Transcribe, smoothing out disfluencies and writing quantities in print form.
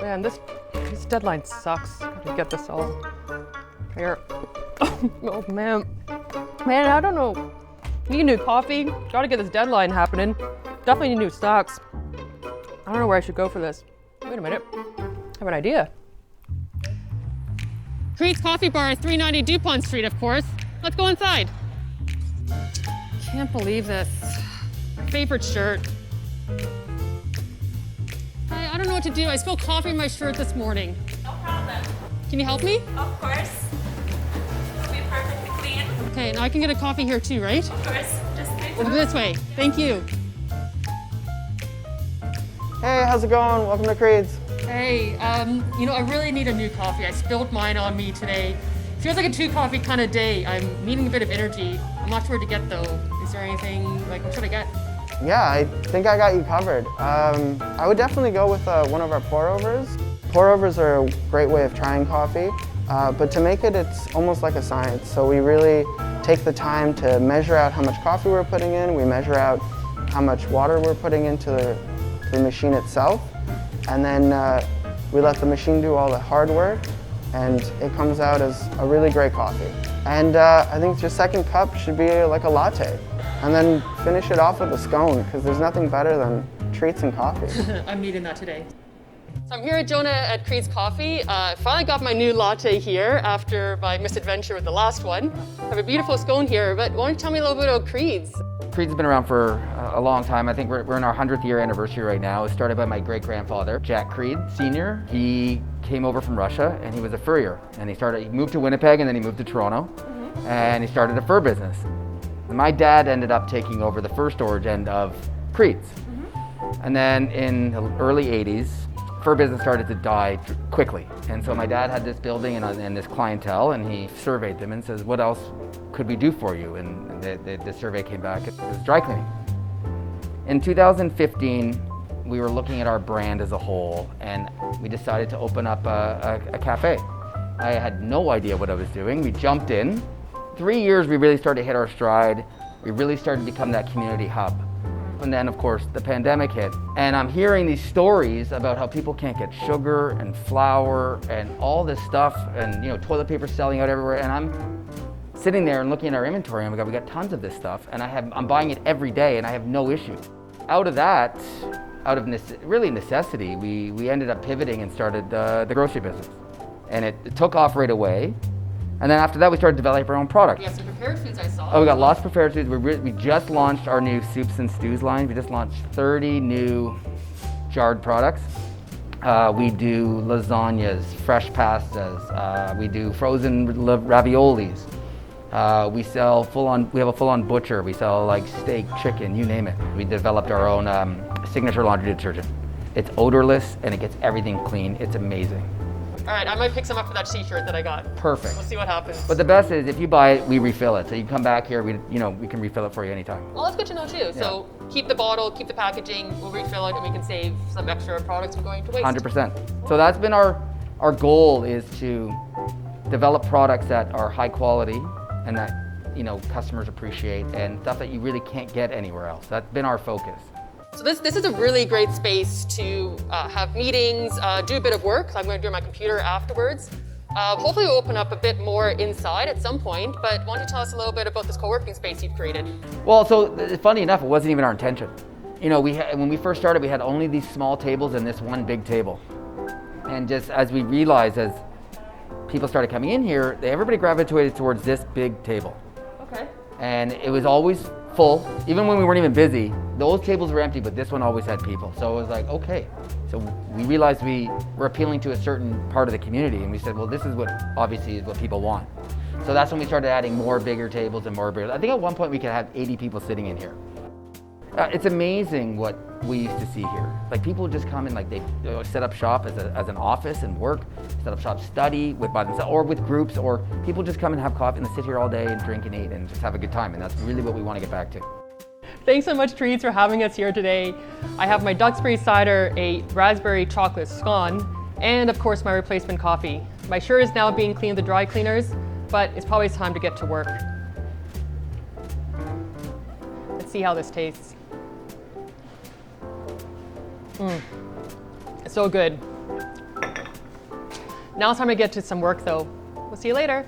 Man, this deadline sucks. Gotta get this all here. Oh man. Man, I don't know. Need new coffee. Gotta get this deadline happening. Definitely need new stocks. I don't know where I should go for this. Wait a minute. I have an idea. Creed's Coffee Bar, 390 DuPont Street, of course. Let's go inside. Can't believe this. My favorite shirt. I don't know what to do. I spilled coffee in my shirt this morning. No problem. Can you help me? Of course. It'll be perfectly clean. Okay, now I can get a coffee here too, right? Of course. Just wait. We'll go this way. Thank you. Hey, how's it going? Welcome to Creed's. Hey, I really need a new coffee. I spilled mine on me today. Feels like a 2 coffee kind of day. I'm needing a bit of energy. I'm not sure where to get though. Is there anything, what should I get? Yeah, I think I got you covered. I would definitely go with one of our pour-overs. Pour-overs are a great way of trying coffee, but to make it, it's almost like a science. So we really take the time to measure out how much coffee we're putting in. We measure out how much water we're putting into the machine itself. And then we let the machine do all the hard work, and it comes out as a really great coffee. And I think your second cup should be like a latte. And then finish it off with a scone, because there's nothing better than treats and coffee. I'm needing that today. So I'm here at Jonah at Creed's Coffee. Finally got my new latte here after my misadventure with the last one. I have a beautiful scone here, but why don't you tell me a little bit about Creed's? Creed's been around for a long time. I think we're in our 100th year anniversary right now. It was started by my great-grandfather, Jack Creed Sr. He came over from Russia and he was a furrier. And he moved to Winnipeg and then he moved to Toronto. And he started a fur business. My dad ended up taking over the first origin of Creed's. And then in the early 80s, fur business started to die quickly. And so my dad had this building and this clientele, and he surveyed them and says, what else could we do for you? And the survey came back, it was dry cleaning. In 2015, we were looking at our brand as a whole, and we decided to open up a cafe. I had no idea what I was doing. We jumped in. 3 years, we really started to hit our stride. We really started to become that community hub. And then, of course, the pandemic hit. And I'm hearing these stories about how people can't get sugar and flour and all this stuff, and toilet paper selling out everywhere. And I'm sitting there and looking at our inventory, and we got tons of this stuff, and I'm buying it every day, and I have no issue. Out of that, really necessity, we ended up pivoting and started the grocery business. And it took off right away. And then after that, we started developing our own products. We have some prepared foods I saw. Oh, we got lots of prepared foods. We just launched our new soups and stews line. We just launched 30 new jarred products. We do lasagnas, fresh pastas. We do frozen raviolis. We have a full-on butcher. We sell like steak, chicken, you name it. We developed our own signature laundry detergent. It's odorless and it gets everything clean. It's amazing. All right, I might pick some up for that t-shirt that I got. Perfect. We'll see what happens. But the best is if you buy it, we refill it. So you can come back here, we can refill it for you anytime. Well, that's good to know too. So keep the bottle, keep the packaging, we'll refill it, and we can save some extra products from going to waste. 100%. So that's been our goal, is to develop products that are high quality and that customers appreciate, and stuff that you really can't get anywhere else. That's been our focus. So this is a really great space to have meetings, do a bit of work. I'm going to do my computer afterwards. Hopefully we'll open up a bit more inside at some point, but why don't you tell us a little bit about this co-working space you've created? Well, so funny enough, it wasn't even our intention. When we first started, we had only these small tables and this one big table. And just as we realized, as people started coming in here, everybody gravitated towards this big table. Okay. And it was always full. Even when we weren't even busy, those tables were empty, but this one always had people. So it was like, okay. So we realized we were appealing to a certain part of the community, and we said, well, this is what people want. So that's when we started adding more bigger tables and more bigger. I think at one point we could have 80 people sitting in here. It's amazing what we used to see here. Like, people would just come and they set up shop as an office and work, set up shop, study by themselves or with groups, or people just come and have coffee and they sit here all day and drink and eat and just have a good time. And that's really what we want to get back to. Thanks so much, Treats, for having us here today. I have my Duxbury cider, a raspberry chocolate scone, and of course my replacement coffee. My shirt is now being cleaned with the dry cleaners, but it's probably time to get to work. Let's see how this tastes. It's so good. Now it's time to get to some work though. We'll see you later.